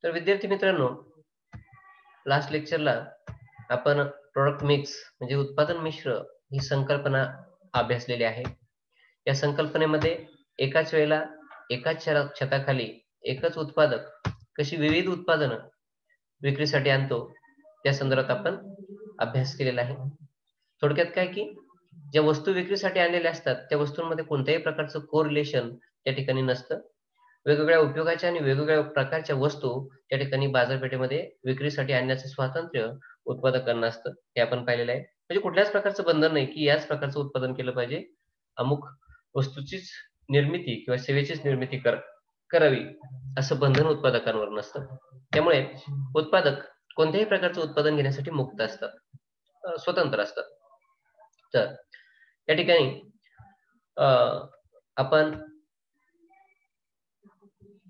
तर विद्यार्थी मित्रांनो, लास्ट लेक्चरला आपण प्रॉडक्ट मिक्स म्हणजे उत्पादन मिश्र ही संकल्पना अभ्यासलेली आहे. या संकल्पनेमध्ये एकाच वेळेला एकाच छताखाली एकच उत्पादक कशी विविध उत्पादनं विक्रीसाठी आणतो, त्या संदर्भात आपण अभ्यास केलेला आहे. थोडक्यात काय की ज्या वस्तू विक्रीसाठी आणलेल्या असतात, त्या वस्तूंमध्ये कोणत्याही प्रकारचं कोरिलेशन त्या ठिकाणी नसतं. वेगवेगळ्या उपयोगाच्या आणि वेगवेगळ्या प्रकारच्या वस्तू त्या ठिकाणी बाजारपेठेमध्ये विक्रीसाठी आणण्याचं स्वातंत्र्य उत्पादकांना असतं. हे आपण पाहिलेलं आहे. म्हणजे कुठल्याच प्रकारचं बंधन नाही, की याच प्रकारचं उत्पादन केलं पाहिजे. अमुक वस्तूचीच निर्मिती किंवा सेवेचीच निर्मिती करावी, असं बंधन उत्पादकांवर नसतं. त्यामुळे उत्पादक कोणत्याही प्रकारचं उत्पादन घेण्यासाठी मुक्त असतात, स्वतंत्र असतात. तर या ठिकाणी आपण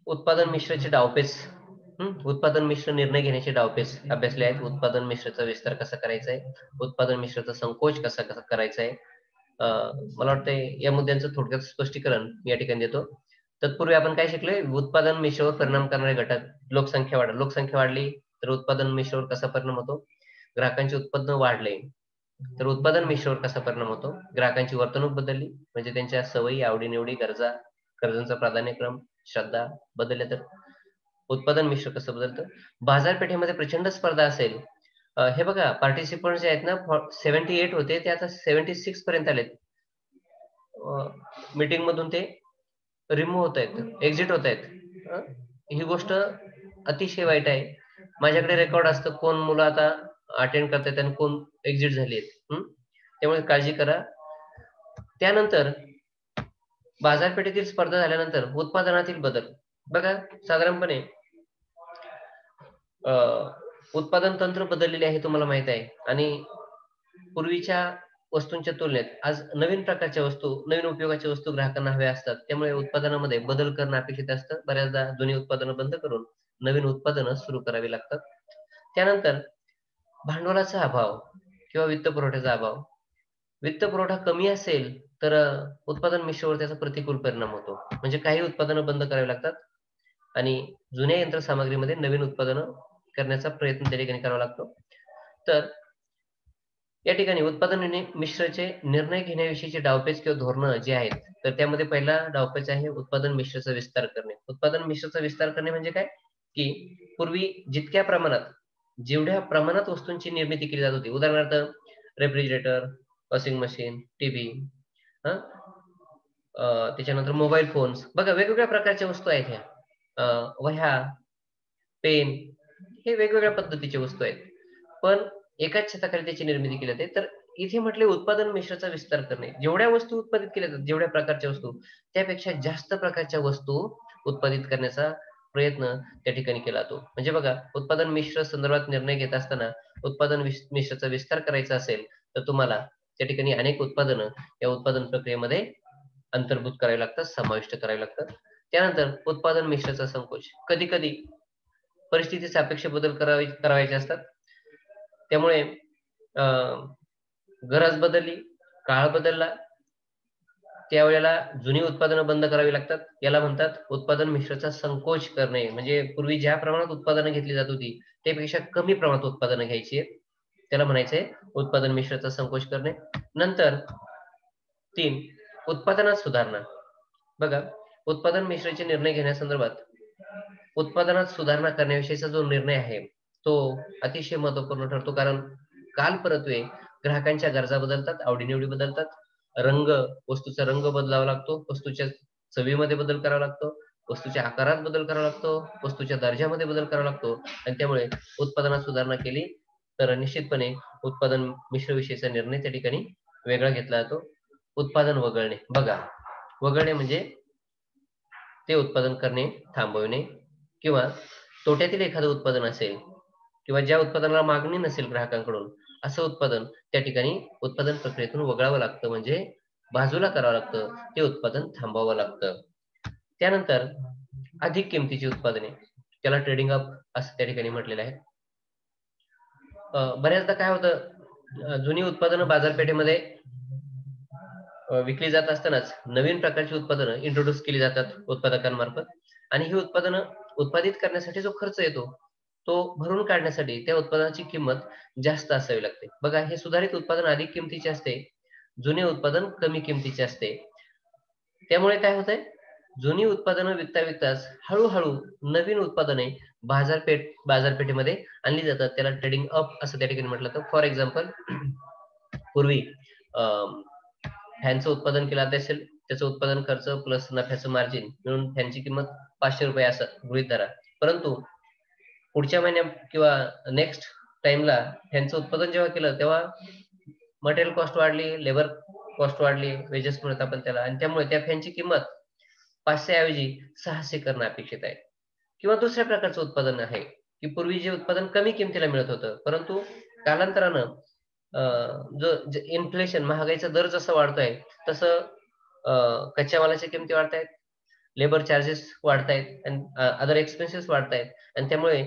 उत्पादन मिश्राचे डावपेच उत्पादन मिश्र निर्णय घेण्याचे डावपेच अभ्यासले आहेत. उत्पादन मिश्राचा विस्तार कसा करायचा आहे, उत्पादन मिश्राचा संकोच कसा कसा करायचा आहे. मला वाटतंय या मुद्द्यांचं थोडक्यात स्पष्टीकरण मी या ठिकाणी देतो. तत्पूर्वी आपण काय शिकलोय, उत्पादन मिश्रावर परिणाम करणारे घटक. लोकसंख्या वाढली तर उत्पादन मिश्रावर कसा परिणाम होतो, ग्राहकांचे उत्पन्न वाढले तर उत्पादन मिश्रावर कसा परिणाम होतो, ग्राहकांची वर्तणूक बदलली म्हणजे त्यांच्या सवयी, आवडीनिवडी, गरजांचा प्राधान्यक्रम, श्रद्धा बदलल्या तर उत्पादन मिश्र कसं बदलतं. बाजारपेठेमध्ये प्रचंड स्पर्धा असेल. हे बघा, पार्टिसिपंट जे आहेत ना 78 होते ते आता 76 पर्यंत आलेत. मीटिंग मधून ते रिमूव्ह होत आहेत, एक्झिट होत आहेत. ही गोष्ट अतिशय वाईट आहे. माझ्याकडे रेकॉर्ड असतं कोण मुलं आता अटेंड करतात आणि कोण एक्झिट झाली आहेत. त्यामुळे काळजी करा. त्यानंतर बाजारपेठेतील स्पर्धा झाल्यानंतर उत्पादनातील बदल बघा, साधारणपणे उत्पादन तंत्र बदललेले आहे, तुम्हाला माहित आहे. आणि पूर्वीच्या वस्तूंच्या तुलनेत आज नवीन प्रकारच्या वस्तू, नवीन उपयोगाच्या वस्तू ग्राहकांना हव्या असतात. त्यामुळे उत्पादनामध्ये बदल करणं अपेक्षित असतं. बऱ्याचदा जुनी उत्पादनं बंद करून नवीन उत्पादनं सुरू करावी लागतात. त्यानंतर भांडवलाचा अभाव किंवा वित्तपुरवठ्याचा अभाव. वित्तपुरवठा कमी असेल तर उत्पादन मिश्रावर त्याचा प्रतिकूल परिणाम होतो. म्हणजे काही उत्पादनं बंद करावी लागतात आणि जुन्या यंत्रसामग्रीमध्ये नवीन उत्पादनं करण्याचा प्रयत्न त्या ठिकाणी करावा लागतो. तर या ठिकाणी उत्पादन मिश्राचे निर्णय घेण्याविषयीचे डावपेच किंवा धोरणं जे आहेत, तर त्यामध्ये पहिला डावपेच आहे उत्पादन मिश्राचा विस्तार करणे. उत्पादन मिश्राचा विस्तार करणे म्हणजे काय, की पूर्वी जेवढ्या प्रमाणात वस्तूंची निर्मिती केली जात होती, उदाहरणार्थ रेफ्रिजरेटर, वॉशिंग मशीन, टीव्ही, त्याच्यानंतर मोबाईल फोन्स, बघा वेगवेगळ्या प्रकारच्या वस्तू आहेत ह्या. वह्या, पेन, हे वेगवेगळ्या पद्धतीच्या वस्तू आहेत. पण एकाच छताखाली त्याची निर्मिती केली जाते. तर इथे म्हटले उत्पादन मिश्राचा विस्तार करणे. जेवढ्या वस्तू उत्पादित केल्या जातात, जेवढ्या प्रकारच्या वस्तू, त्यापेक्षा जास्त प्रकारच्या वस्तू उत्पादित करण्याचा प्रयत्न त्या ठिकाणी केला जातो. म्हणजे बघा, उत्पादन मिश्र संदर्भात निर्णय घेत असताना उत्पादन मिश्राचा विस्तार करायचा असेल, तर तुम्हाला त्या ठिकाणी अनेक उत्पादनं या उत्पादन प्रक्रियेमध्ये अंतर्भूत करावी लागतात, समाविष्ट करावी लागतात. त्यानंतर उत्पादन मिश्राचा संकोच. कधी-कधी परिस्थिती सापेक्ष बदल करायचे असतात. त्यामुळे अ, गरज बदलली, काळ बदलला, त्यावेळेला जुनी उत्पादनं बंद करावी लागतात. याला म्हणतात उत्पादन मिश्राचा संकोच करणे. म्हणजे पूर्वी ज्या प्रमाणात उत्पादनं घेतली जात होती, त्यापेक्षा कमी प्रमाणात उत्पादनं घ्यायची आहेत. त्याला म्हणायचंय उत्पादन मिश्राचा संकोच करणे. नंतर 3 उत्पादनात सुधारणा. बघा, उत्पादन मिश्राचे निर्णय घेण्यासंदर्भात उत्पादनात सुधारणा करण्याविषयीचा जो निर्णय आहे, तो अतिशय महत्त्वपूर्ण ठरतो. कारण कालपरत्वे ग्राहकांच्या गरजा बदलतात, आवडी बदलतात. रंग, वस्तूचा रंग बदलावा लागतो, वस्तूच्या चवीमध्ये बदल करावा लागतो, वस्तूच्या आकारात बदल करावा लागतो, वस्तूच्या दर्जामध्ये बदल करावा लागतो आणि त्यामुळे उत्पादनात सुधारणा केली तर निश्चितपणे उत्पादन मिश्रविषयीचा निर्णय त्या ठिकाणी वेगळा घेतला जातो. उत्पादन वगळणे. बघा, वगळणे म्हणजे ते उत्पादन करणे थांबवणे किंवा तोट्यातील एखादं उत्पादन असेल किंवा ज्या उत्पादनाला मागणी नसेल ग्राहकांकडून, असं उत्पादन त्या ठिकाणी उत्पादन प्रक्रियेतून वगळावं लागतं, म्हणजे बाजूला करावं लागतं, ते उत्पादन थांबवावं लागतं. त्यानंतर अधिक किमतीची उत्पादने, त्याला ट्रेडिंग अप असं त्या ठिकाणी म्हटलेलं आहे. बऱ्याचदा काय होतं, जुनी उत्पादनं बाजारपेठेमध्ये विकली जात असतानाच नवीन प्रकारची उत्पादनं इंट्रोड्यूस केली जातात उत्पादकांमार्फत आणि ही उत्पादनं उत्पादित करण्यासाठी जो खर्च येतो तो भरून काढण्यासाठी त्या उत्पादनाची किंमत जास्त असावी लागते. बघा, हे सुधारित उत्पादन अधिक किमतीचे असते, जुने उत्पादन कमी किमतीचे असते. त्यामुळे काय होतंय, जुनी उत्पादनं विकताच हळूहळू नवीन उत्पादने बाजारपेठेमध्ये आणली जातात. त्याला ट्रेडिंग अप असं त्या ठिकाणी म्हटलं जातं. फॉर एक्झाम्पल, पूर्वी फॅनचं उत्पादन केलं जात असेल, त्याचं उत्पादन खर्च प्लस नफ्याचं मार्जिन मिळून फॅनची किंमत ₹500 असं गृहीत धरा. परंतु पुढच्या महिन्यात किंवा नेक्स्ट टाइमला फॅनचं उत्पादन जेव्हा केलं तेव्हा मटेरियल कॉस्ट वाढली, लेबर कॉस्ट वाढली, वेजेस म्हणत आपण त्याला, आणि त्यामुळे त्या फॅनची किंमत 500 ऐवजी 600 करणं अपेक्षित आहे. किंवा दुसऱ्या प्रकारचं उत्पादन आहे, की पूर्वी जे उत्पादन कमी किमतीला मिळत होतं, परंतु कालांतरानं जो इन्फ्लेशन महागाईचा दर जसा वाढतोय, तसं कच्च्या मालाच्या किमती वाढतायत, लेबर चार्जेस वाढतायत आणि अदर एक्सपेन्सेस वाढतायत, आणि त्यामुळे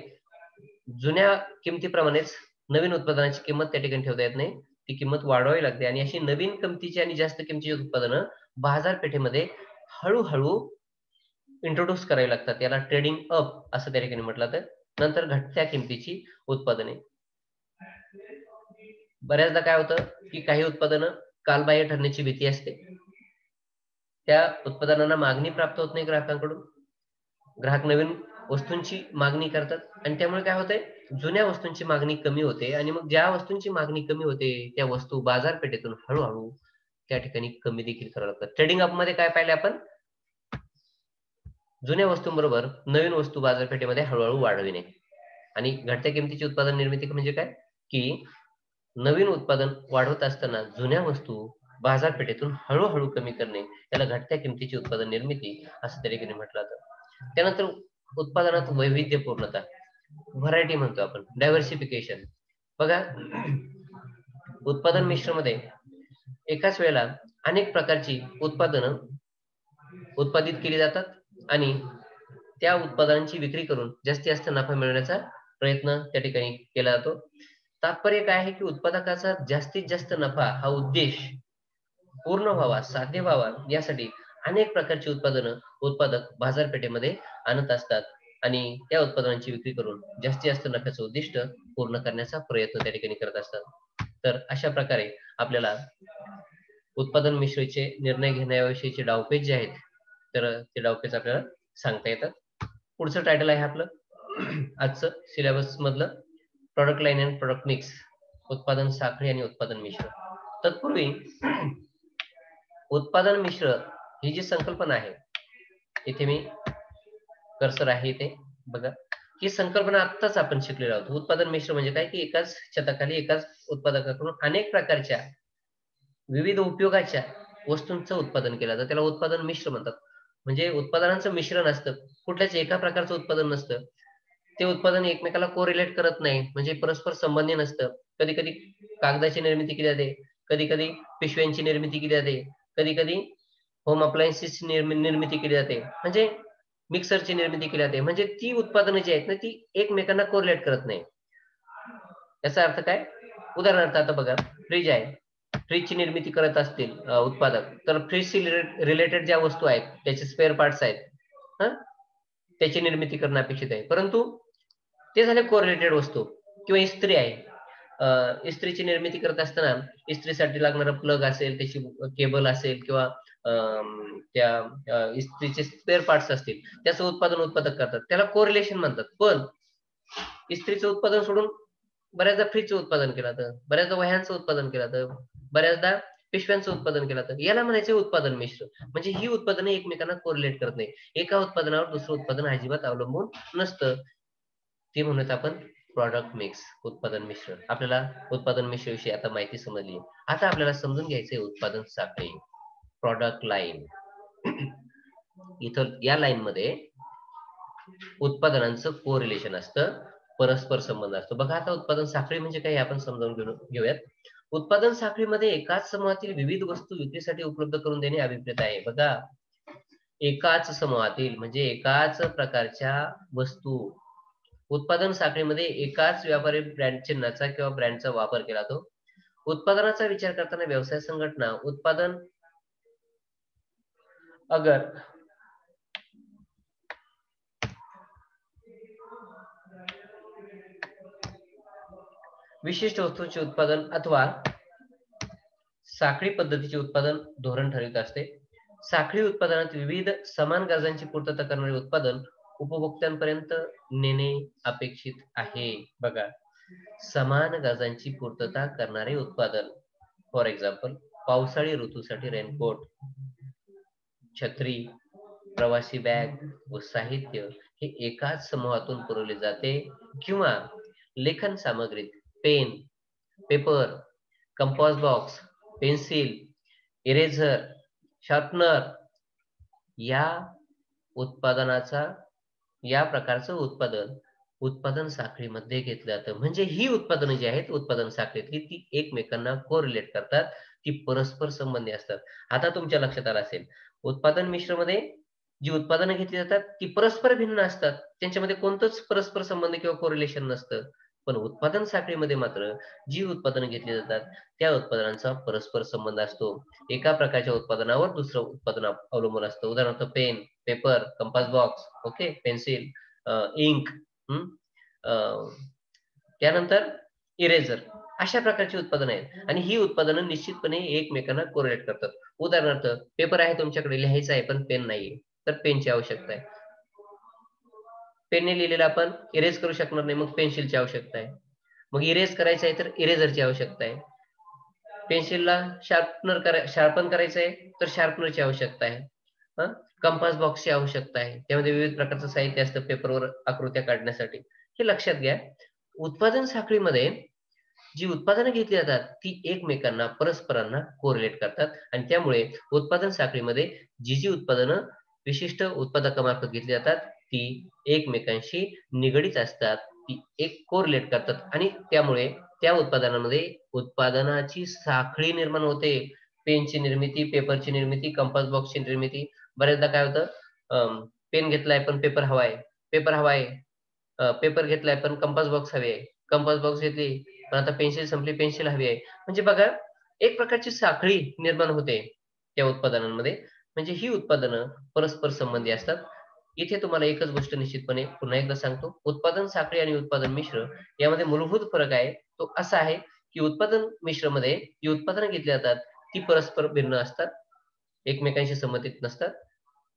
जुन्या किमतीप्रमाणेच नवीन उत्पादनाची किंमत त्या ठिकाणी ठेवता येत नाही. ती किंमत वाढवावी लागते आणि अशी नवीन किमतीची आणि जास्त किमतीची उत्पादनं बाजारपेठेमध्ये हळू इंट्रोड्यूस करावी लागतात. याला ट्रेडिंग अप असं त्या ठिकाणी म्हटलं जातं. नंतर घटत्या किमतीची उत्पादने. बऱ्याचदा काय होतं, की काही उत्पादनं कालबाह्य ठरण्याची भीती असते. त्या उत्पादनांना मागणी प्राप्त होत नाही ग्राहकांकडून. ग्राहक नवीन वस्तूंची मागणी करतात आणि त्यामुळे काय होतंय, जुन्या वस्तूंची मागणी कमी होते आणि मग ज्या वस्तूंची मागणी कमी होते, त्या वस्तू बाजारपेठेतून हळू त्या ठिकाणी कमी देखील कराव्या लागतात. ट्रेडिंग अपमध्ये काय पाहिले आपण? जुन्या वस्तूंबरोबर नवीन वस्तू बाजारपेठेमध्ये हळू वाढविणे. आणि घटत्या किमतीची उत्पादन निर्मिती म्हणजे काय, की नवीन उत्पादन वाढवत असताना जुन्या वस्तू बाजारपेठेतून हळू कमी करणे, याला घटत्या किमतीची उत्पादन निर्मिती असं त्या ठिकाणी म्हटलं जातं. त्यानंतर उत्पादनात वैविध्यपूर्णता, व्हरायटी म्हणतो आपण, डायव्हर्सिफिकेशन. बघा, उत्पादन मिश्रमध्ये एकाच वेळेला अनेक प्रकारची उत्पादनं उत्पादित केली जातात आणि त्या उत्पादनांची विक्री करून जास्तीत जास्त नफा मिळवण्याचा प्रयत्न त्या ठिकाणी केला जातो. तात्पर्य काय आहे, की उत्पादकाचा जास्तीत जास्त नफा हा उद्देश पूर्ण व्हावा, साध्य व्हावा, यासाठी अनेक प्रकारची उत्पादक बाजारपेठेमध्ये आणत असतात आणि त्या उत्पादनांची विक्री करून जास्तीत जास्त नफ्याचं उद्दिष्ट पूर्ण करण्याचा प्रयत्न त्या ठिकाणी करत असतात. तर अशा प्रकारे आपल्याला उत्पादन मिश्रेचे निर्णय घेण्याविषयीचे डावपेच जे आहेत, तर ते डावपेच आपल्याला सांगता येतात. पुढचं टायटल आहे आपलं आजचं सिलेबस मधलं, product line and product mix, उत्पादन साखळी आणि उत्पादन मिश्र. तत्पूर्वी उत्पादन मिश्र ही जी संकल्पना आहे, इथे मी कर्सर आहे इथे बघा, ही संकल्पना आत्ताच आपण शिकलेलो आहोत. उत्पादन मिश्र म्हणजे काय, की एकाच छताखाली एकाच उत्पादकाकडून अनेक प्रकारच्या विविध उपयोगाच्या वस्तूंचं उत्पादन केलं जातं. त्याला उत्पादन मिश्र म्हणतात. म्हणजे उत्पादनांचं मिश्रण असतं. कुठल्याच एका प्रकारचं उत्पादन नसतं. ते उत्पादन एकमेकाला कोरिलेट करत नाही, म्हणजे परस्पर संबंधी नसतं. कधी-कधी कागदाची निर्मिती केली जाते, कधी-कधी पिशव्यांची निर्मिती केली जाते, कधी-कधी होम अप्लायन्सेसची निर्मिती केली जाते. म्हणजे मिक्सरची निर्मिती केली जाते. म्हणजे ती उत्पादनं जी आहेत ना, ती एकमेकांना कोरिलेट करत नाही. याचा अर्थ काय? उदाहरणार्थ आता बघा, फ्रिज आहे. फ्रिजची निर्मिती करत असतील उत्पादक, तर फ्रिजशी रिलेटेड ज्या वस्तू आहेत, त्याचे स्पेअर पार्ट्स आहेत, हं, त्याची निर्मिती करणं अपेक्षित आहे. परंतु ते झाले कोरिलेटेड वस्तू. किंवा इस्त्री आहे. इस्त्रीची निर्मिती करत असताना इस्त्रीसाठी लागणारा प्लग असेल, त्याची केबल असेल किंवा त्या इस्त्रीचे स्पेअर पार्ट्स असतील, त्याचं उत्पादन उत्पादक करतात. त्याला कोरिलेशन म्हणतात. पण इस्त्रीचं उत्पादन सोडून बऱ्याचदा फ्रिजचं उत्पादन केलं जातं, बऱ्याचदा वह्यांचं उत्पादन केलं जातं, बऱ्याचदा पिशव्यांचं उत्पादन केलं जातं. याला म्हणायचे उत्पादन मिश्र. म्हणजे ही उत्पादने एकमेकांना कोरिलेट करत नाही. एका उत्पादनावर दुसरं उत्पादन अजिबात अवलंबून नसतं. ते म्हणत आपण प्रॉडक्ट मिक्स, उत्पादन मिश्र. आपल्याला उत्पादन मिश्राविषयी आता माहिती समजली. आता आपल्याला समजून घ्यायचंय उत्पादन साखळी, प्रॉडक्ट लाईन. इथं या लाईनमध्ये उत्पादनांचं कोरिलेशन असतं, परस्पर संबंध असतो. बघा, आता उत्पादन साखळी म्हणजे काय आपण समजावून घेऊयात. उत्पादन साखळीमध्ये एकाच समूहातील विविध वस्तू विक्रीसाठी उपलब्ध करून देणे अभिप्रेत आहे. बघा, एकाच समूहातील म्हणजे एकाच प्रकारच्या वस्तू उत्पादन साखळीमध्ये एकाच व्यापारी ब्रँड चिन्हाचा किंवा ब्रँडचा वापर केला जातो. उत्पादनाचा विचार करताना व्यवसाय संघटना उत्पादन अगर विशिष्ट वस्तूंचे उत्पादन अथवा साखळी पद्धतीचे उत्पादन धोरण ठरवित असते. साखळी उत्पादनात विविध समान गरजांची पूर्तता करणारे उत्पादन उपभोक्त्यांपर्यंत नेणे अपेक्षित आहे. बघा, समान गरजांची पूर्तता करणारे उत्पादन, फॉर एक्झाम्पल पावसाळी ऋतूसाठी रेनकोट, छत्री, प्रवासी बॅग व साहित्य हे एकाच समूहातून पुरवले जाते, किंवा लेखन सामग्रीत pen, paper, compass box, pencil, eraser, sharpener या उत्पादनाचा या प्रकारचं उत्पादन साखळीमध्ये घेतलं जातं. म्हणजे ही उत्पादनं जी आहेत उत्पादन साखळीतली, ती एकमेकांना कोरिलेट करतात, ती परस्पर संबंधी असतात. आता तुमच्या लक्षात आलं असेल, उत्पादन मिश्रमध्ये जी उत्पादनं घेतली जातात ती परस्पर भिन्न असतात. त्यांच्यामध्ये कोणतंच परस्पर संबंध किंवा कोरिलेशन नसतं. पण उत्पादन साखळीमध्ये मात्र जी उत्पादनं घेतली जातात त्या उत्पादनांचा परस्पर संबंध असतो. एका प्रकारच्या उत्पादनावर दुसरं उत्पादन अवलंबून असतं. उदाहरणार्थ pen, paper, compass box, okay, pencil, ink, त्यानंतर इरेझर, अशा प्रकारची उत्पादनं आहेत आणि ही उत्पादनं निश्चितपणे एकमेकांना कोरिलेट करतात. उदाहरणार्थ पेपर आहे तुमच्याकडे, लिहायचा आहे पण पेन नाहीये, तर पेनची आवश्यकता आहे. पेनने लिहिलेलं आपण इरेज करू शकणार नाही, मग पेन्सिलची आवश्यकता आहे. मग इरेज करायचं आहे तर इरेझरची आवश्यकता आहे. पेन्सिलला शार्पन करायचं आहे तर शार्पनरची आवश्यकता आहे. कंपास बॉक्सची आवश्यकता आहे. त्यामध्ये विविध प्रकारचं साहित्य असतं पेपरवर आकृत्या काढण्यासाठी. हे लक्षात घ्या. उत्पादन साखळीमध्ये जी उत्पादनं घेतली जातात ती एकमेकांना परस्परांना कोरिलेट करतात आणि त्यामुळे उत्पादन साखळीमध्ये जी उत्पादनं विशिष्ट उत्पादकामार्फत घेतली जातात ती एकमेकांशी निगडीत असतात, ती एक कोरिलेट करतात आणि त्यामुळे त्या उत्पादनामध्ये उत्पादनाची साखळी निर्माण होते. पेनची निर्मिती, पेपरची निर्मिती, कंपास बॉक्सची निर्मिती. बऱ्याचदा काय होतं, पेन घेतलाय पण पेपर हवाय, पेपर हवाय, पेपर घेतलाय पण कंपास बॉक्स हवे आहे, कंपास बॉक्स घेतली पण आता पेन्सिल संपली, पेन्सिल हवी आहे. म्हणजे बघा, एक प्रकारची साखळी निर्माण होते त्या उत्पादनांमध्ये. म्हणजे ही उत्पादनं परस्पर संबंधी असतात. इथे तुम्हाला एकच गोष्ट निश्चितपणे पुन्हा एकदा सांगतो, उत्पादन साखळी आणि उत्पादन मिश्र यामध्ये मूलभूत फरक आहे. तो असा आहे की उत्पादन मिश्रमध्ये जी उत्पादनं घेतली जातात ती परस्पर भिन्न असतात, एकमेकांशी संबंधित नसतात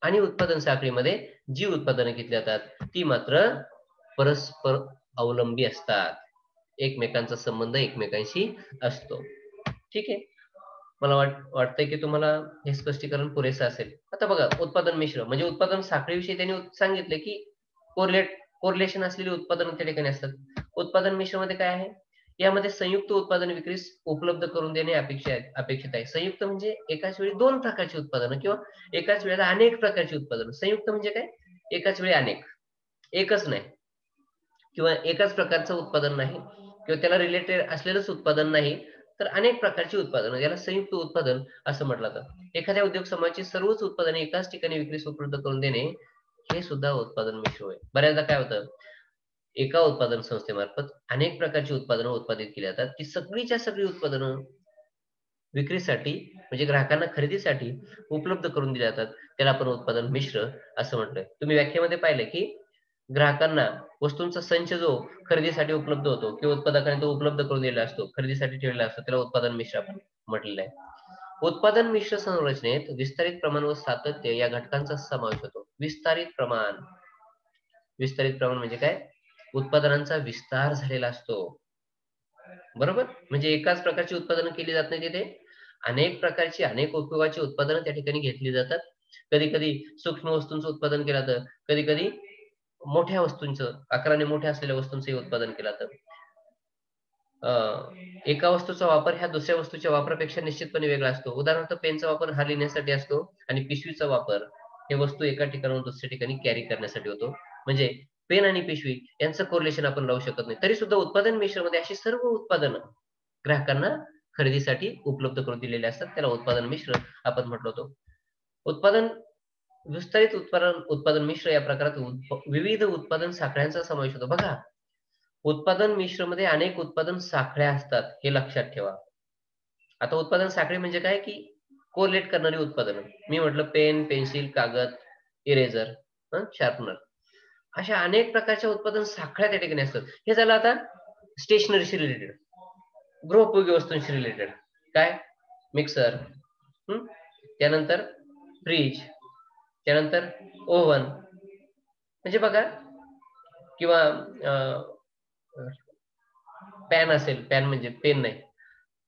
आणि उत्पादन साखळीमध्ये जी उत्पादनं घेतली जातात ती मात्र परस्पर अवलंबी असतात. एकमेकांचा संबंध एकमेकांशी असतो. ठीक आहे. मला वाटतंय की तुम्हाला हे स्पष्टीकरण पुरेसं असेल. आता बघा, उत्पादन मिश्र म्हणजे उत्पादन साखळीविषयी त्यांनी सांगितले की कोरिलेशन असलेली उत्पादनं त्या ठिकाणी असतात. उत्पादन मिश्रमध्ये काय आहे? यामध्ये संयुक्त उत्पादन विक्रीस उपलब्ध करून देणे अपेक्षित आहे. संयुक्त म्हणजे एकाच वेळी दोन प्रकारची उत्पादनं किंवा एकाच वेळेला अनेक प्रकारची उत्पादनं. संयुक्त म्हणजे काय? एकाच वेळी अनेक, एकच नाही किंवा एकाच प्रकारचं उत्पादन नाही किंवा त्याला रिलेटेड असलेलंच उत्पादन नाही, तर अनेक प्रकारची उत्पादनं, याला संयुक्त उत्पादन असं म्हटलं जातं. एखाद्या उद्योग समूहाची सर्वच उत्पादने एकाच ठिकाणी विक्रीस उपलब्ध करून देणे हे सुद्धा उत्पादन मिश्र होय. बऱ्याचदा काय होतं, एका उत्पादन संस्थेमार्फत अनेक प्रकारची उत्पादनं उत्पादित केली जातात. ती सगळीच्या सगळी उत्पादनं विक्रीसाठी म्हणजे ग्राहकांना खरेदीसाठी उपलब्ध करून दिले जातात. त्याला आपण उत्पादन मिश्र असं म्हटलंय. तुम्ही व्याख्येमध्ये पाहिलं की ग्राहकांना वस्तूंचा संच जो खरेदीसाठी उपलब्ध होतो किंवा उत्पादकाने तो उपलब्ध करून दिलेला असतो, खरेदीसाठी ठेवलेला असतो, त्याला उत्पादन मिश्र आपण म्हटलेलं आहे. उत्पादन मिश्र संरचनेत विस्तारित प्रमाण व सातत्य या घटकांचा समावेश होतो. विस्तारित प्रमाण म्हणजे काय? उत्पादनांचा विस्तार झालेला असतो. बरोबर? म्हणजे एकाच प्रकारची उत्पादनं केली जात नाही तिथे. अनेक प्रकारची, अनेक उपयोगाची उत्पादनं त्या ठिकाणी घेतली जातात. कधी-कधी सूक्ष्म वस्तूंचं उत्पादन केलं जातं. कधी-कधी मोठ्या वस्तूंचं, आकाराने मोठ्या असलेल्या वस्तूंचंही उत्पादन केलं जातं. एका वस्तूचा वापर ह्या दुसऱ्या वस्तूच्या वापरापेक्षा निश्चितपणे वेगळा असतो. उदाहरणार्थ पेनचा वापर हा लिहिण्यासाठी असतो आणि पिशवीचा वापर हे वस्तू एका ठिकाणाहून दुसऱ्या ठिकाणी कॅरी करण्यासाठी होतो. म्हणजे पेन आणि पिशवी यांचं कोरिलेशन आपण लावू शकत नाही. तरी सुद्धा उत्पादन मिश्रमध्ये अशी सर्व उत्पादनं ग्राहकांना खरेदीसाठी उपलब्ध करून दिलेले असतात. त्याला उत्पादन मिश्र आपण म्हटलं होतो. उत्पादन विस्तारित उत्पादन मिश्र या प्रकारात विविध उत्पादन साखळ्यांचा समावेश होतो. बघा, उत्पादन मिश्रमध्ये अनेक उत्पादन साखळ्या असतात, हे लक्षात ठेवा. आता उत्पादन साखळी म्हणजे काय की कोरिलेट करणारी उत्पादनं. मी म्हटलं पेन, पेन्सिल, कागद, इरेझर, शार्पनर, अशा अनेक प्रकारच्या उत्पादन साखळ्या त्या ठिकाणी असतात. हे झालं आता स्टेशनरीशी रिलेटेड. गृहोपयोगी वस्तूंशी रिलेटेड काय, मिक्सर, त्यानंतर फ्रीज, त्यानंतर ओव्हन, म्हणजे बघा, किंवा पॅन असेल, पॅन म्हणजे पेन नाही,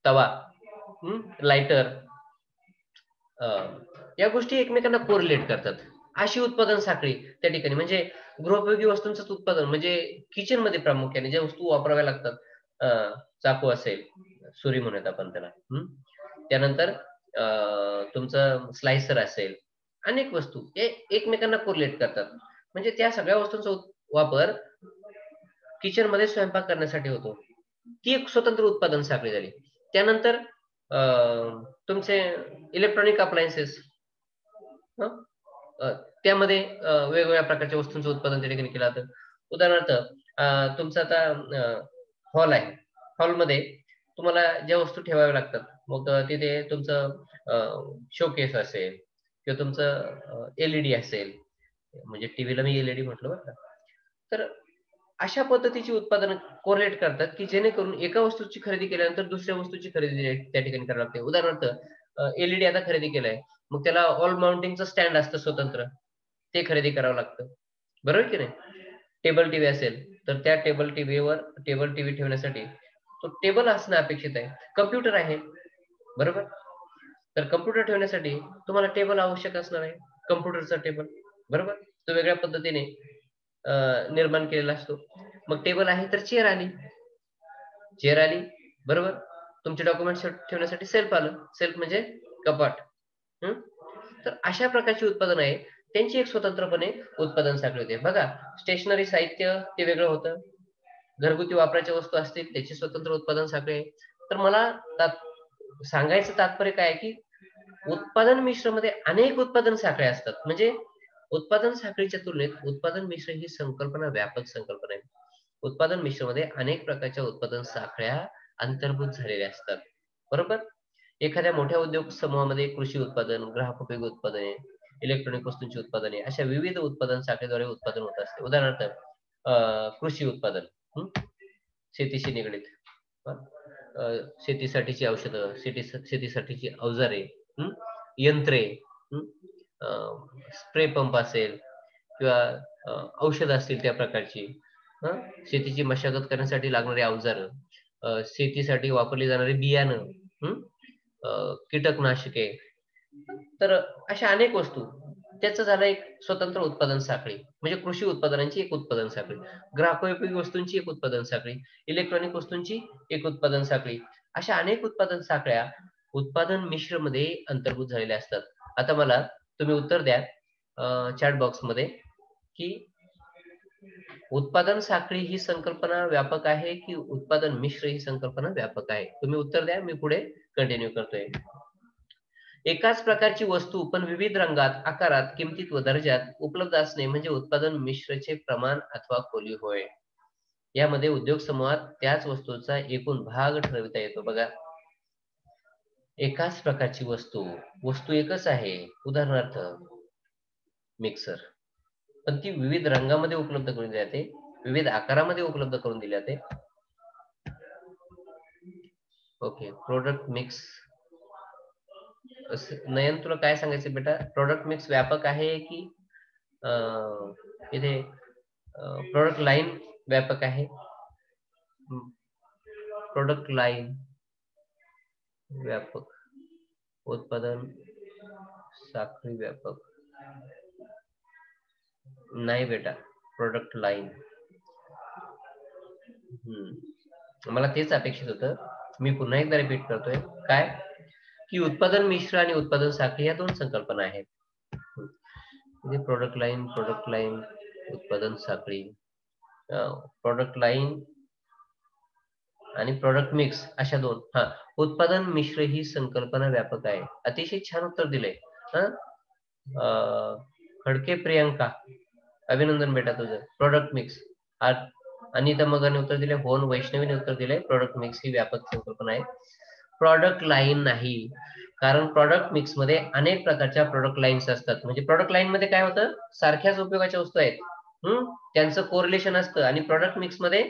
तवा, लायटर, या गोष्टी एकमेकांना कोरिलेट करतात. अशी उत्पादन साखळी त्या ठिकाणी, म्हणजे गृहोपयोगी वस्तूंचं उत्पादन म्हणजे किचनमध्ये प्रामुख्याने ज्या वस्तू वापराव्या लागतात, चाकू असेल, सुरी म्हणूयात आपण त्याला, त्यानंतर तुमचं स्लायसर असेल, अनेक वस्तू हे एकमेकांना कोरिलेट करतात. म्हणजे त्या सगळ्या वस्तूंचा वापर किचनमध्ये स्वयंपाक करण्यासाठी होतो. ती एक स्वतंत्र उत्पादन साखळी झाली. त्यानंतर तुमचे इलेक्ट्रॉनिक अप्लायन्सेस, त्यामध्ये वेगवेगळ्या प्रकारच्या वस्तूंचं उत्पादन त्या ठिकाणी केलं जातं. उदाहरणार्थ तुमचा आता हॉल आहे. हॉलमध्ये तुम्हाला ज्या वस्तू ठेवाव्या लागतात, मग तिथे तुमचं शोकेस असेल किंवा तुमचं एल-ई-डी असेल, म्हणजे टीव्हीला मी एल-ई-डी म्हटलं बरं का. तर अशा पद्धतीची उत्पादनं कोरिलेट करतात, की जेणेकरून एका वस्तूची खरेदी केल्यानंतर दुसऱ्या वस्तूची खरेदी त्या ठिकाणी करावी लागते. उदाहरणार्थ एल-ई-डी आता खरेदी केलाय, मग त्याला वॉल माउंटिंगचं स्टँड असतं स्वतंत्र, ते खरेदी करावं लागतं. बरोबर की नाही? टेबल टीव्ही असेल, तर त्या टेबल टीव्ही ठेवण्यासाठी तो टेबल असणं अपेक्षित आहे. कॉम्प्युटर आहे, बरोबर? तर कॉम्प्युटर ठेवण्यासाठी तुम्हाला टेबल आवश्यक असणार आहे. कॉम्प्युटरचा टेबल, बरोबर? तो वेगळ्या पद्धतीने निर्माण केलेला असतो. मग टेबल आहे तर चेअर आली. चेअर आली, बरोबर? तुमचे डॉक्युमेंट्स ठेवण्यासाठी सेल्फ आलं. सेल्फ म्हणजे कपाट. तर अशा प्रकारची उत्पादन आहे. त्यांची एक स्वतंत्रपणे उत्पादन साखळी होते. बघा, स्टेशनरी साहित्य ते वेगळं होतं. घरगुती वापराच्या वस्तू असतील त्याची स्वतंत्र उत्पादन साखळी आहे. तर मला सांगायचं तात्पर्य काय आहे, की उत्पादन मिश्रमध्ये अनेक उत्पादन साखळ्या असतात. म्हणजे उत्पादन साखळीच्या तुलनेत उत्पादन मिश्र ही संकल्पना व्यापक संकल्पना आहे. उत्पादन मिश्रमध्ये अनेक प्रकारच्या उत्पादन साखळ्या अंतर्भूत झालेल्या असतात. बरोबर? एखाद्या मोठ्या उद्योग समूहामध्ये कृषी उत्पादन, ग्राहकोपयोगी उत्पादने, इलेक्ट्रॉनिक वस्तूंची उत्पादने अशा विविध उत्पादन शाखेद्वारे उत्पादन होत असते. उदाहरणार्थ कृषी उत्पादन, शेतीशी निगडीत, शेतीसाठीची औषधं, शेतीसाठीची अवजारे, यंत्रे, स्प्रे पंप असेल किंवा औषध असतील त्या प्रकारची, शेतीची मशागत करण्यासाठी लागणारी अवजारं, शेतीसाठी वापरली जाणारी बियाणं, कीटकनाशके, तर अशा अनेक वस्तू. त्याचं झालं एक स्वतंत्र उत्पादन साखळी. म्हणजे कृषी उत्पादनांची एक उत्पादन साखळी, ग्राहकोपयोगी वस्तूंची एक उत्पादन साखळी, इलेक्ट्रॉनिक वस्तूंची एक उत्पादन साखळी. अशा अनेक उत्पादन साखळ्या उत्पादन मिश्रमध्ये अंतर्भूत झालेल्या असतात. आता मला तुम्ही उत्तर द्या चॅट बॉक्समध्ये, की उत्पादन साखळी ही संकल्पना व्यापक आहे, की उत्पादन मिश्र ही संकल्पना व्यापक आहे? तुम्ही उत्तर द्या. मी पुढे कंटिन्यू करतोय. एकाच प्रकारची वस्तू पण विविध रंगात, आकारात, किमतीत व दर्जात उपलब्ध असणे म्हणजे उत्पादन मिश्रचे प्रमाण अथवा खोली होय. यामध्ये उद्योग समूहात त्याच वस्तूचा एकूण भाग ठरविता येतो. बघा, एकाच प्रकारची वस्तू एकच आहे. उदाहरणार्थ मिक्सर, पण ती विविध रंगामध्ये उपलब्ध करून दिली जाते, विविध आकारामध्ये उपलब्ध करून दिली जाते. Okay, product mix. नयन, तुला काय सांगायचं बेटा? प्रोडक्ट मिक्स व्यापक आहे, की इथे प्रोडक्ट लाईन व्यापक आहे? प्रोडक्ट लाईन व्यापक, उत्पादन साखळी व्यापक नाही बेटा, प्रोडक्ट लाईन. मला तेच अपेक्षित होतं. मी पुन्हा एकदा रिपीट करतोय, काय, की उत्पादन मिश्र आणि उत्पादन साखळी या दोन संकल्पना आहेत. प्रोडक्ट लाईन, उत्पादन साखळी, प्रोडक्ट लाईन आणि प्रोडक्ट मिक्स अशा दोन. उत्पादन मिश्र ही संकल्पना व्यापक आहे. अतिशय छान उत्तर दिलंय. खडके प्रियंका, अभिनंदन बेटा तुझं. Product mix. अनिता मगरने उत्तर दिले. होन वैष्णवीने उत्तर दिले. प्रोडक्ट मिक्स ही व्यापक संकल्पना आहे. प्रॉडक्ट लाईन नाही, कारण प्रॉडक्ट मिक्स मध्ये अनेक प्रकारच्या प्रोडक्ट लाईन्स असतात. म्हणजे प्रोडक्ट लाईन मध्ये काय होतं, सारख्याच उपयोगाच्या वस्तू आहेत, त्यांचं कोरिलेशन असतं. आणि प्रॉडक्ट मिक्स मध्ये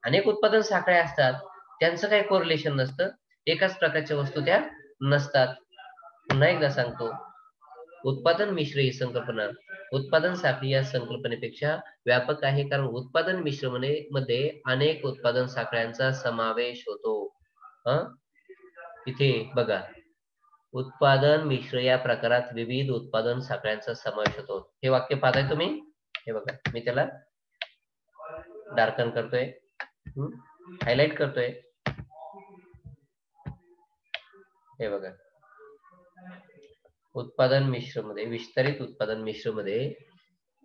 अनेक उत्पादन साखळ्या असतात, त्यांचं काही कोरिलेशन नसतं, एकाच प्रकारच्या वस्तू त्या नसतात. पुन्हा एकदा सांगतो, उत्पादन मिश्र ही संकल्पना उत्पादन साखळी या संकल्पनेपेक्षा व्यापक आहे, कारण उत्पादन मिश्र मध्ये अनेक उत्पादन साखळ्यांचा समावेश होतो. इथे बघा, उत्पादन मिश्र या प्रकारात विविध उत्पादन साखळ्यांचा समावेश होतो. हे वाक्य पाहताय तुम्ही? हे बघा, मी त्याला डार्कन करतोय, हायलाइट करतोय. हे बघा, उत्पादन मिश्र मध्ये, विस्तारित उत्पादन मिश्र मध्ये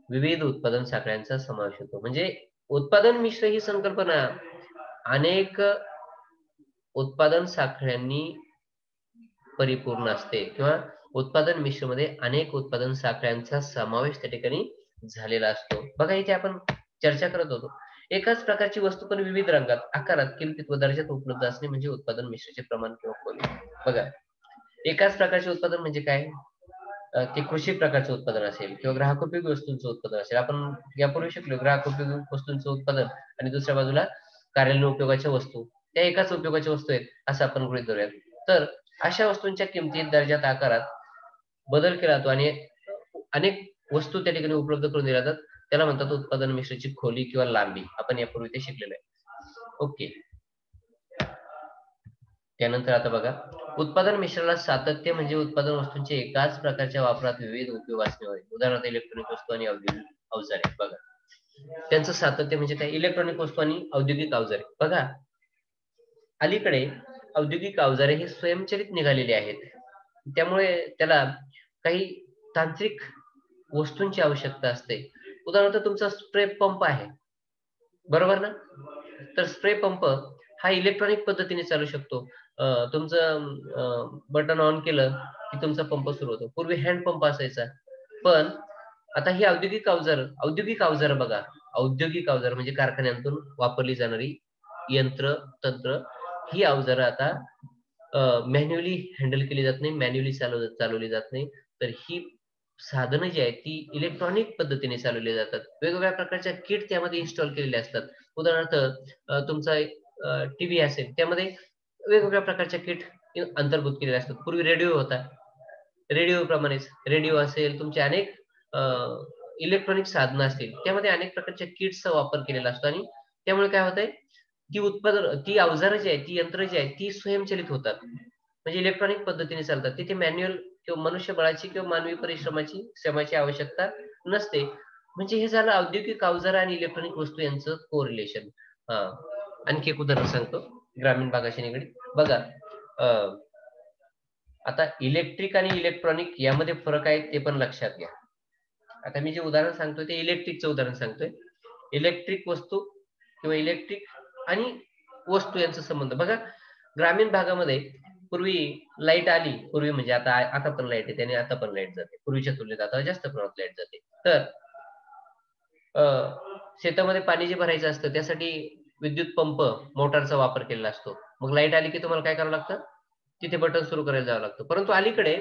विविध उत्पादन साखळ्यांचा समावेश होतो. म्हणजे उत्पादन मिश्र ही संकल्पना अनेक उत्पादन साखळ्यांनी परिपूर्ण असते, किंवा उत्पादन मिश्र मध्ये अनेक उत्पादन साखळ्यांचा समावेश त्या ठिकाणी झालेला असतो. बघा, इथे आपण चर्चा करत होतो, एकाच प्रकारची वस्तू पण विविध रंगात, आकारात, किमतीत व दर्जात उपलब्ध असणे म्हणजे उत्पादन मिश्राचे प्रमाण किंवा खोली. बघा, एकाच प्रकारचे उत्पादन म्हणजे काय? ते कृषी प्रकारचे उत्पादन असेल किंवा ग्राहकोपयोगी वस्तूंचं उत्पादन असेल. आपण यापूर्वी शिकलो, ग्राहकोपयोगी वस्तूंचं उत्पादन आणि दुसऱ्या बाजूला कार्यालयीन उपयोगाच्या वस्तू, त्या एकाच उपयोगाच्या वस्तू आहेत असं आपण गृहीत धरूयात. तर अशा वस्तूंच्या किमतीत, दर्जात, आकारात बदल केला जातो आणि अनेक वस्तू त्या ठिकाणी उपलब्ध करून दिल्या जातात. त्याला म्हणतात उत्पादन मिश्राची खोली किंवा लांबी. आपण यापूर्वी ते शिकलेलं आहे. ओके. त्यानंतर आता बघा, उत्पादन मिश्राला सातत्य म्हणजे उत्पादन वस्तूंचे एकाच प्रकारच्या वापरात विविध उपयोग असणे होय. उदाहरणार्थ इलेक्ट्रॉनिक वस्तू आणि औद्योगिक अवजारे. बघा, त्यांचं सातत्य म्हणजे काय? इलेक्ट्रॉनिक वस्तू आणि औद्योगिक अवजारे. बघा, अलीकडे औद्योगिक अवजारे हे स्वयंचलित निघालेले आहेत, त्यामुळे त्याला काही तांत्रिक वस्तूंची आवश्यकता असते. उदाहरणार्थ तुमचा स्प्रे पंप आहे, बरोबर ना? तर स्प्रे पंप हा इलेक्ट्रॉनिक पद्धतीने चालू शकतो. तुमचं बटन ऑन केलं की तुमचा पंप सुरू होतो. पूर्वी हँड पंप असायचा, पण आता ही औद्योगिक अवजार बघा, औद्योगिक अवजार म्हणजे कारखान्यातून वापरली जाणारी यंत्र तंत्र, ही अवजारं आता मॅन्युअली हँडल केली जात नाही, मॅन्युअली चालवली जात नाही. तर ही साधनं जी आहेत ती इलेक्ट्रॉनिक पद्धतीने चालवली जातात. वेगवेगळ्या प्रकारच्या किट त्यामध्ये इन्स्टॉल केलेले असतात. उदाहरणार्थ तुमचा टीव्ही असेल, त्यामध्ये वेगवेगळ्या प्रकारच्या किट अंतर्भूत केलेल्या असतात. पूर्वी रेडिओ होता, रेडिओ प्रमाणेच रेडिओ असेल, तुमचे अनेक इलेक्ट्रॉनिक साधनं असतील, त्यामध्ये अनेक प्रकारच्या किट्सचा वापर केलेला असतो आणि त्यामुळे काय होतंय, ती अवजारं जी आहेत, ती यंत्र जी आहेत, ती स्वयंचलित होतात. म्हणजे इलेक्ट्रॉनिक पद्धतीने चालतात. तिथे मॅन्युअल किंवा मनुष्यबळाची किंवा मानवी परिश्रमाची श्रमाची आवश्यकता नसते. म्हणजे हे झालं औद्योगिक अवजारं आणि इलेक्ट्रॉनिक वस्तू यांचं कोरिलेशन. आणखी एक उदाहरण सांगतो ग्रामीण भागाशी निगडीत. बघा, आता इलेक्ट्रिक आणि इलेक्ट्रॉनिक यामध्ये फरक आहे, ते पण लक्षात घ्या. आता मी जे उदाहरण सांगतोय ते इलेक्ट्रिकचं उदाहरण सांगतोय. इलेक्ट्रिक वस्तू किंवा इलेक्ट्रिक आणि वस्तू यांचा संबंध बघा. ग्रामीण भागामध्ये पूर्वी लाईट आली, पूर्वी म्हणजे आता पण लाईट येते आणि आता पण लाईट जाते. पूर्वीच्या तुलनेत आता जास्त प्रमाणात लाईट जाते. तर शेतामध्ये पाणी जे भरायचं असतं त्यासाठी विद्युत पंप, मोटारचा वापर केलेला असतो. मग लाईट आली की तुम्हाला काय करावं लागतं? तिथे बटन सुरू करायला जावं लागतं. परंतु अलीकडे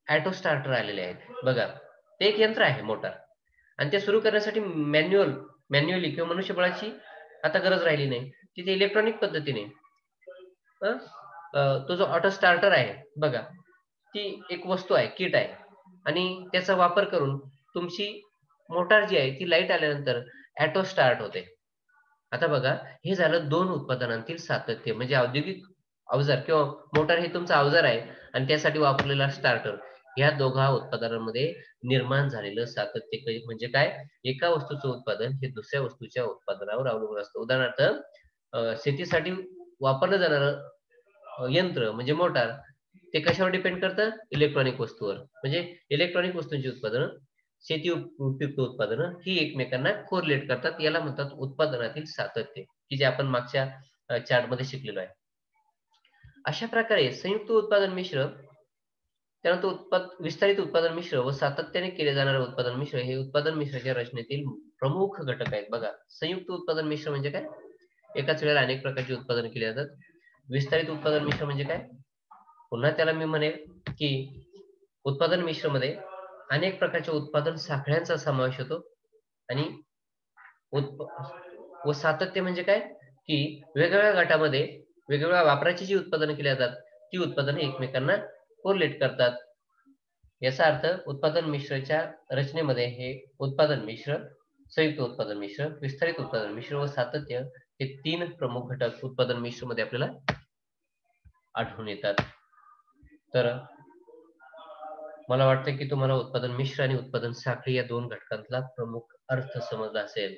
ऑटो स्टार्टर आलेले आहेत. बघा, ते एक यंत्र आहे मोटार, आणि ते सुरू करण्यासाठी मॅन्युअली किंवा मनुष्यबळाची आता गरज राहिली नाही. तिथे इलेक्ट्रॉनिक पद्धतीने तो जो ऑटो स्टार्टर आहे बघा, ती एक वस्तू आहे, किट आहे, आणि त्याचा वापर करून तुमची मोटार जी आहे ती लाईट आल्यानंतर ऑटो स्टार्ट होते. आता बघा, हे झालं दोन उत्पादनांतील सातत्य. म्हणजे औद्योगिक अवजार किंवा मोटार हे तुमचं अवजार आहे आणि त्यासाठी वापरलेला स्टार्टर, या दोघा उत्पादनांमध्ये निर्माण झालेलं सातत्य म्हणजे काय? एका वस्तूचं उत्पादन हे दुसऱ्या वस्तूच्या उत्पादनावर अवलंबून असतं. उदाहरणार्थ शेतीसाठी वापरलं जाणारं यंत्र म्हणजे मोटार, ते कशावर डिपेंड करतं? इलेक्ट्रॉनिक वस्तूवर. म्हणजे इलेक्ट्रॉनिक वस्तूंची उत्पादनं, शेती उपयुक्त उत्पादनं ही एकमेकांना कोरिलेट करतात. याला म्हणतात उत्पादनातील सातत्य, की जे आपण मागच्या चार्टमध्ये शिकलेलो आहे. अशा प्रकारे संयुक्त उत्पादन मिश्र, त्यानंतर विस्तारित उत्पादन मिश्र व सातत्याने केले जाणारे उत्पादन मिश्र हे उत्पादन मिश्राच्या रचनेतील प्रमुख घटक आहेत. बघा, संयुक्त उत्पादन मिश्र म्हणजे काय? एकाच वेळेला अनेक प्रकारचे उत्पादन केले जातात. विस्तारित उत्पादन मिश्र म्हणजे काय? पुन्हा त्याला मी म्हणेल की उत्पादन मिश्रमध्ये अनेक प्रकारच्या उत्पादन साखळ्यांचा समावेश होतो. आणि व सातत्य म्हणजे काय? की वेगवेगळ्या गटामध्ये वेगवेगळ्या वापराची जी उत्पादनं केली जातात ती उत्पादने एकमेकांना कोरिलेट करतात. याचा अर्थ उत्पादन मिश्रच्या रचनेमध्ये हे उत्पादन मिश्र, संयुक्त उत्पादन मिश्र, विस्तारित उत्पादन मिश्र व सातत्य हे 3 प्रमुख घटक उत्पादन मिश्र मध्ये आपल्याला आढळून येतात. तर मला वाटतं की तुम्हाला उत्पादन मिश्र आणि उत्पादन साखळी या 2 घटकांतला प्रमुख अर्थ समजला असेल.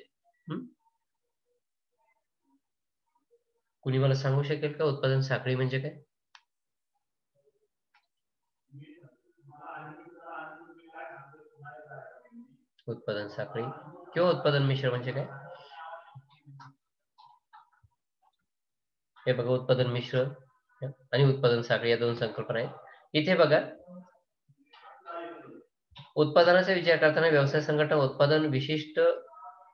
कुणी मला सांगू शकेल का उत्पादन साखळी म्हणजे काय? उत्पादन साखळी किंवा उत्पादन मिश्र म्हणजे काय? हे बघा उत्पादन मिश्र आणि उत्पादन साखळी या 2 संकल्पना आहेत. इथे बघा उत्पादनाचा विचार करताना व्यवसाय संघटना उत्पादन विशिष्ट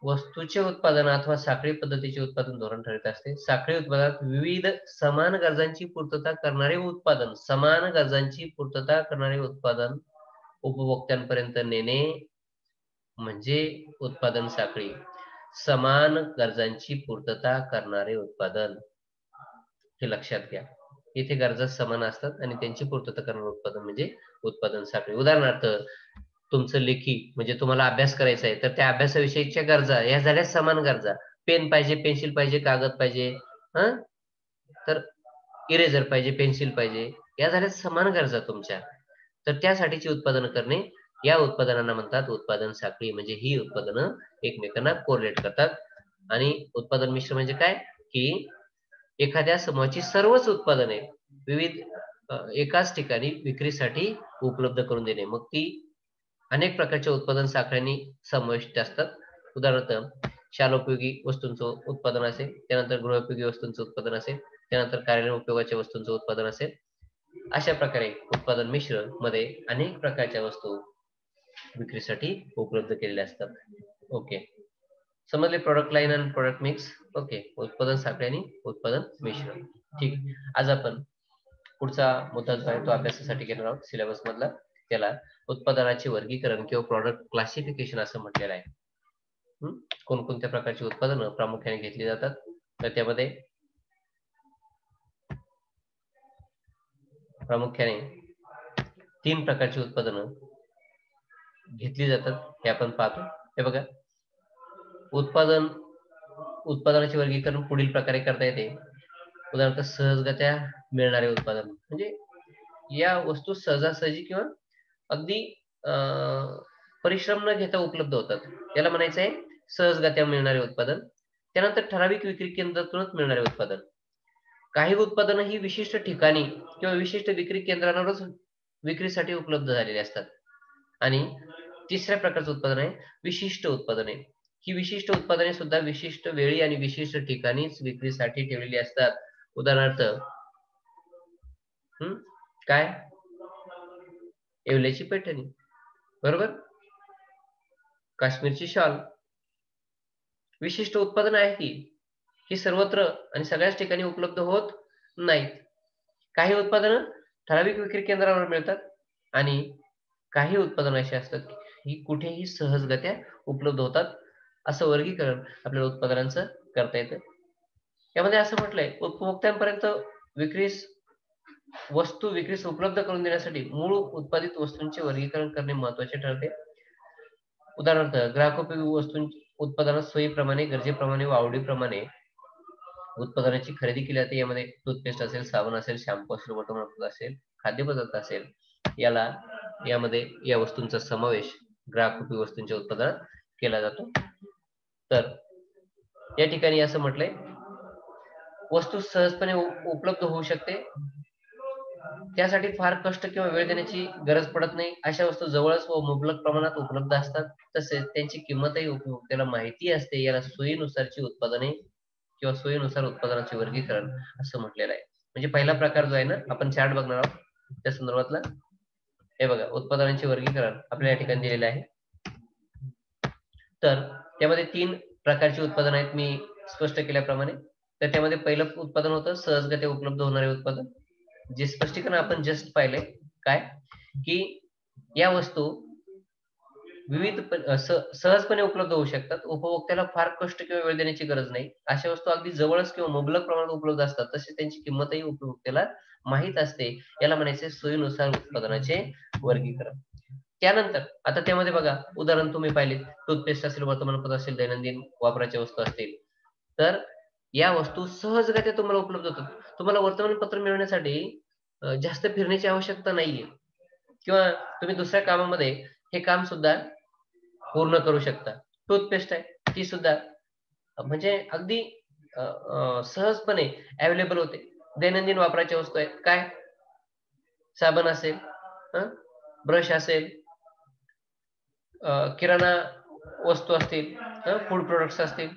वस्तूचे उत्पादन अथवा साखळी पद्धतीचे उत्पादन धोरण ठरवित असते. साखळी उत्पादनात विविध समान गरजांची पूर्तता करणारे उत्पादन, समान गरजांची पूर्तता करणारे उत्पादन उपभोक्त्यांपर्यंत नेणे म्हणजे उत्पादन साखळी. समान गरजांची पूर्तता करणारे उत्पादन हे लक्षात घ्या. इथे गरजा समान असतात आणि त्यांची पूर्तता करणारे उत्पादन म्हणजे उत्पादन साखळी. उदाहरणार्थ तुमचं लेखी म्हणजे तुम्हाला अभ्यास करायचा आहे, तर त्या अभ्यासाविषयीच्या गरजा या झाल्या समान गरजा. पेन पाहिजे, पेन्सिल पाहिजे, कागद पाहिजे, तर इरेजर पाहिजे, पेन्सिल पाहिजे, या झाल्या समान गरजा तुमच्या. तर त्यासाठीची उत्पादन करणे या उत्पादनांना म्हणतात उत्पादन साखळी. म्हणजे ही उत्पादनं एकमेकांना कोरिलेट करतात. आणि उत्पादन मिश्र म्हणजे काय की एखाद्या समूहाची सर्वच उत्पादने विविध एकाच ठिकाणी विक्रीसाठी उपलब्ध करून देणे. मग ती अनेक प्रकारच्या उत्पादन साखळ्यांनी समाविष्ट असतात. उदाहरणार्थ शालोपयोगी वस्तूंचं उत्पादन असेल, त्यानंतर गृहोपयोगी वस्तूंचं उत्पादन असेल, त्यानंतर कार्यालयीन उपयोगाच्या वस्तूंचं उत्पादन असेल. अशा प्रकारे उत्पादन मिश्र मध्ये अनेक प्रकारच्या वस्तू विक्रीसाठी उपलब्ध केलेल्या असतात. ओके, समजले प्रोडक्ट लाईन आणि प्रोडक्ट मिक्स. ओके, उत्पादन साखळी आणि उत्पादन मिश्र. ठीक, आज आपण पुढचा मुद्दा जो आहे तो अभ्यासासाठी घेणार आहोत सिलेबस मधला. त्याला उत्पादनाचे वर्गीकरण किंवा प्रोडक्ट क्लासिफिकेशन असं म्हटलेलं आहे. कोणकोणत्या प्रकारची उत्पादनं प्रामुख्याने घेतली जातात, तर त्यामध्ये प्रामुख्याने 3 प्रकारची उत्पादनं घेतली जातात हे आपण पाहतो. हे बघा, उत्पादनाचे वर्गीकरण पुढील प्रकारे करता येते. उदाहरणार्थ सहजगत्या मिळणारे उत्पादन म्हणजे या वस्तू सहजासहजी किंवा अगदी परिश्रम न घेता उपलब्ध होतात, याला म्हणायचं आहे सहजगत्या मिळणारे उत्पादन. त्यानंतर ठराविक विक्री केंद्रातूनच मिळणारे उत्पादन. काही उत्पादनं ही विशिष्ट ठिकाणी किंवा विशिष्ट विक्री केंद्रांवरच विक्रीसाठी उपलब्ध झालेली असतात. आणि तिसऱ्या प्रकारचं उत्पादन आहे विशिष्ट उत्पादने. ही विशिष्ट उत्पादने सुद्धा विशिष्ट वेळी आणि विशिष्ट ठिकाणीच विक्रीसाठी ठेवलेली असतात. उदाहरणार्थ काय, येवल्याची पैठणी, बरोबर, काश्मीरची शॉल, विशिष्ट उत्पादन आहे ही सर्वत्र आणि सगळ्याच ठिकाणी उपलब्ध होत नाहीत. काही उत्पादनं ठराविक विक्री केंद्रावर मिळतात आणि काही उत्पादनं अशी असतात ही कुठेही सहजगत्या उपलब्ध होतात. असं वर्गीकरण आपल्याला उत्पादनांचं करता येतं. यामध्ये असं म्हटलंय उपभोक्त्यांपर्यंत वस्तू विक्रीस उपलब्ध करून देण्यासाठी मूळ उत्पादित वस्तूंचे वर्गीकरण करणे महत्त्वाचे ठरते. उदाहरणार्थ ग्राहकोपयोगी वस्तू उत्पादनात सोयीप्रमाणे, गरजेप्रमाणे व आवडीप्रमाणे उत्पादनाची खरेदी केली जाते. यामध्ये टूथपेस्ट असेल, साबण असेल, शॅम्पू असेल, वॉटर असेल, खाद्यपदार्थ असेल, यामध्ये या वस्तूंचा समावेश ग्राहकोपयोगी वस्तूंच्या उत्पादनात केला जातो. तर या ठिकाणी असं म्हटलंय वस्तू सहजपणे उपलब्ध होऊ शकते, त्यासाठी फार कष्ट किंवा वेळ देण्याची गरज पडत नाही. अशा वस्तू जवळच व मुबलक प्रमाणात उपलब्ध असतात. तसेच त्यांची किंमतही उपभोक्त्याला माहिती असते. याला सोयीनुसारची उत्पादने किंवा सोयीनुसार उत्पादनाचे वर्गीकरण असं म्हटलेलं आहे. म्हणजे पहिला प्रकार जो आहे ना, आपण चार्ट बघणार आहोत त्या संदर्भातला. हे बघा, उत्पादनांचे वर्गीकरण आपल्या या ठिकाणी दिलेले आहे. तर त्यामध्ये 3 प्रकारची उत्पादन आहेत मी स्पष्ट केल्याप्रमाणे. तर त्यामध्ये पहिलं उत्पादन होतं सहजगत्या उपलब्ध होणारे उत्पादन, जे स्पष्टीकरण आपण जस्ट पाहिले काय की या वस्तू सहजपणे उपलब्ध होऊ शकतात. उपभोक्त्याला फार कष्ट किंवा वेळ देण्याची गरज नाही. अशा वस्तू अगदी जवळच किंवा मुबलक प्रमाणात उपलब्ध असतात. तसेच त्यांची किंमतही उपभोक्त्याला माहीत असते. याला म्हणायचे सोयीनुसार उत्पादनाचे वर्गीकरण. त्यानंतर आता त्यामध्ये बघा, उदाहरण तुम्ही पाहिले, टूथपेस्ट असेल, वर्तमानपत्र असेल, दैनंदिन वापराच्या वस्तू असतील, तर या वस्तू सहजगत्या तुम्हाला उपलब्ध होतात. तुम्हाला वर्तमानपत्र मिळवण्यासाठी जास्त फिरण्याची आवश्यकता नाहीये किंवा तुम्ही दुसऱ्या कामामध्ये हे काम सुद्धा पूर्ण करू शकता. टूथपेस्ट आहे, ती सुद्धा म्हणजे अगदी सहजपणे अवेलेबल होते. दैनंदिन वापराच्या वस्तू आहेत. काय? साबण असेल, ब्रश असेल, किराणा वस्तू असतील, फूड प्रोडक्ट्स असतील.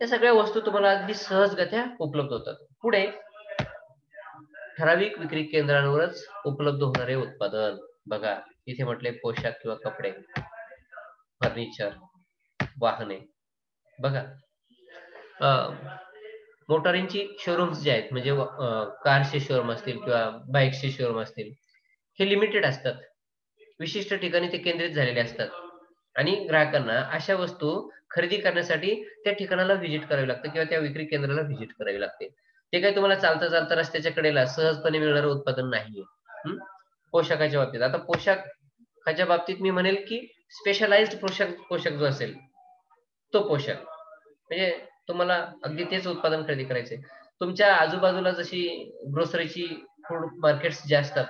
या सगळ्या वस्तू तुम्हाला अगदी सहजगत्या उपलब्ध होतात. पुढे ठराविक विक्री केंद्रांवरच उपलब्ध होणारे उत्पादन. बघा, इथे म्हटले पोशाख किंवा कपडे, फर्निचर, वाहने. बघा, मोटारींची शोरूम्स जे आहेत, म्हणजे कारचे शोरूम असतील किंवा बाईक्सचे शोरूम असतील, हे लिमिटेड असतात. विशिष्ट ठिकाणी ते केंद्रित झालेले असतात आणि ग्राहकांना अशा वस्तू खरेदी करण्यासाठी त्या ठिकाणाला व्हिजिट करावी लागते किंवा त्या विक्री केंद्राला व्हिजिट करावी लागते. ते काही तुम्हाला चालता चालता रस्त्याच्या कडेला सहजपणे मिळणारं उत्पादन नाहीये. पोशाखाच्या बाबतीत, आता पोशाखाच्या बाबतीत मी म्हणेल की स्पेशलाइज्ड पोशाख जो असेल तो पोशाख, म्हणजे तुम्हाला अगदी तेच उत्पादन खरेदी करायचंय. तुमच्या आजूबाजूला जशी ग्रोसरीची फूड मार्केट्स जे असतात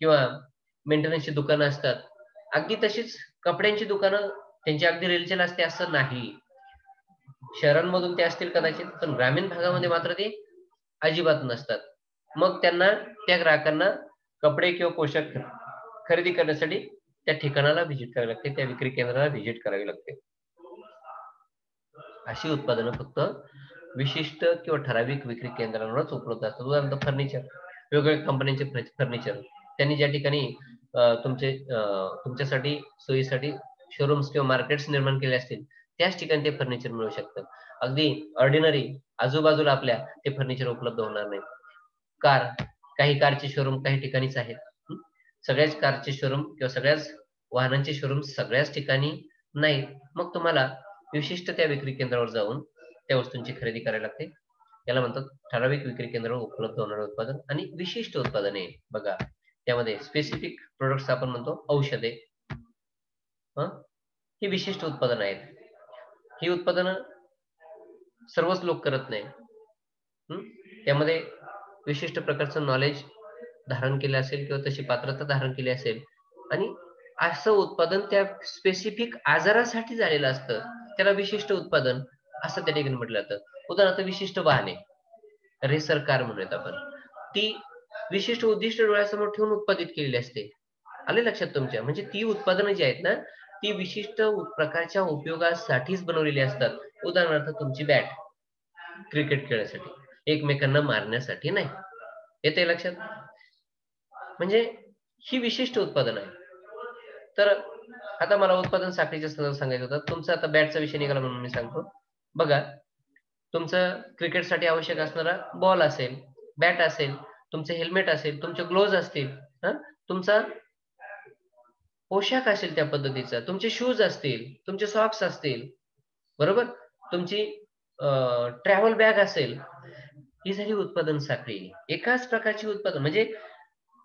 किंवा मेंटेनन्सची दुकानं असतात, अगदी तशीच कपड्यांची दुकानं त्यांची अगदी रेलचेल असते असं नाही. शहरांमधून ते असतील कदाचित, पण ग्रामीण भागामध्ये मात्र ते अजिबात नसतात. मग त्यांना, त्या ग्राहकांना कपडे किंवा पोशाख खरेदी करण्यासाठी त्या ठिकाणाला व्हिजिट करावी लागते, त्या विक्री केंद्राला व्हिजिट करावी लागते. अशी उत्पादनं फक्त विशिष्ट किंवा ठराविक विक्री केंद्रांवरच उपलब्ध असतात. उदाहरणार्थ फर्निचर, वेगवेगळ्या कंपन्यांचे फर्निचर त्यांनी ज्या ठिकाणी तुमच्यासाठी सोयीसाठी शोरूम्स किंवा मार्केट्स निर्माण केले असतील, त्याच ठिकाणी ते फर्निचर मिळू शकतं. अगदी ऑर्डिनरी आजूबाजूला आपल्या ते फर्निचर उपलब्ध होणार नाही. काही कारचे शोरूम काही ठिकाणीच आहेत. सगळ्याच कारचे शोरूम किंवा सगळ्याच वाहनांचे शोरूम सगळ्याच ठिकाणी नाही. मग तुम्हाला विशिष्ट त्या विक्री केंद्रावर जाऊन त्या वस्तूंची खरेदी करावी लागते. याला म्हणतात ठराविक विक्री केंद्रावर उपलब्ध होणारे उत्पादन आणि विशिष्ट उत्पादने. बघा, त्यामध्ये स्पेसिफिक प्रोडक्ट्स आपण म्हणतो, औषधे, ही विशिष्ट उत्पादन आहेत. ही उत्पादनं सर्वच लोक करत नाही. त्यामध्ये विशिष्ट प्रकारचं नॉलेज धारण केलं असेल किंवा तशी पात्रता धारण केली असेल आणि असं उत्पादन त्या स्पेसिफिक आजारासाठी झालेलं असतं, त्याला विशिष्ट उत्पादन असं त्या ठिकाणी म्हटलं जातं. उदाहरणार्थ विशिष्ट वाहने, रेसर कार म्हणूयात आपण, ती विशिष्ट उद्दिष्ट डोळ्यासमोर ठेवून उत्पादित केलेली असते. आले लक्षात तुमच्या? म्हणजे ती उत्पादनं जी आहेत ना, ती विशिष्ट प्रकारच्या उपयोगासाठीच बनवलेली असतात. उदाहरणार्थ तुमची बॅट क्रिकेट खेळण्यासाठी, एकमेकांना मारण्यासाठी नाही. येते लक्षात? म्हणजे ही विशिष्ट उत्पादन आहे. तर आता मला उत्पादन साखळीच्या संदर्भात सांगायचं होतं. तुमचा आता बॅटचा विषय निघाला म्हणून मी सांगतो. बघा, तुमचं क्रिकेटसाठी आवश्यक असणारा बॉल असेल, बॅट असेल, तुमचे हेल्मेट असेल, तुमचे ग्लोव्ज असतील, तुमचा पोशाख असेल त्या पद्धतीचा, तुमचे शूज असतील, तुमचे सॉक्स असतील, बरोबर, तुमची ट्रॅव्हल बॅग असेल, ही झाली उत्पादन साखळी. एकाच प्रकारची उत्पादन, म्हणजे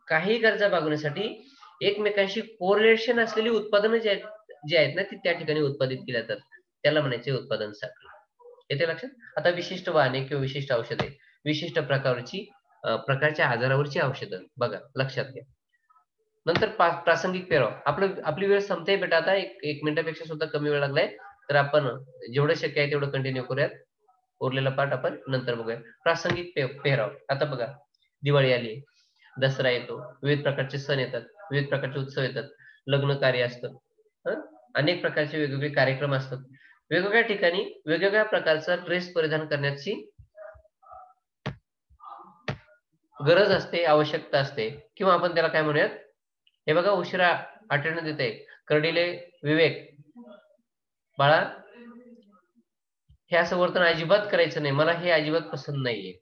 काही गरजा भागवण्यासाठी एकमेकांशी कोरिलेशन असलेली उत्पादनं जे आहेत ना, ती त्या ठिकाणी उत्पादित केली जातात. त्याला म्हणायचे उत्पादन साखळी. येते लक्षात? आता विशिष्ट वाहने किंवा विशिष्ट औषधे, विशिष्ट प्रकारच्या आजारावरची औषधं. बघा, लक्षात घ्या. नंतर प्रासंगिक पेराव. आपली वेळ संपते बेटा, आता एक मिनिटापेक्षा सुद्धा कमी वेळ लागलाय, तर आपण जेवढं शक्य आहे तेवढं कंटिन्यू करूयात. उरलेला पाठ आपण नंतर बघूया. प्रासंगिक पेहराव. आता बघा, दिवाळी आली, दसरा येतो, विविध प्रकारचे सण येतात, विविध प्रकारचे उत्सव येतात, लग्न कार्य असतं, अनेक प्रकारचे वेगवेगळे कार्यक्रम असतात. वेगवेगळ्या ठिकाणी वेगवेगळ्या प्रकारचा ड्रेस परिधान करण्याची गरज असते, आवश्यकता असते, किंवा आपण त्याला काय म्हणूयात, हे बघा, उशिरा आठवण देते, कर्डिले विवेक, बाळा हे असं वर्तन अजिबात करायचं नाही, मला हे अजिबात पसंत नाहीये.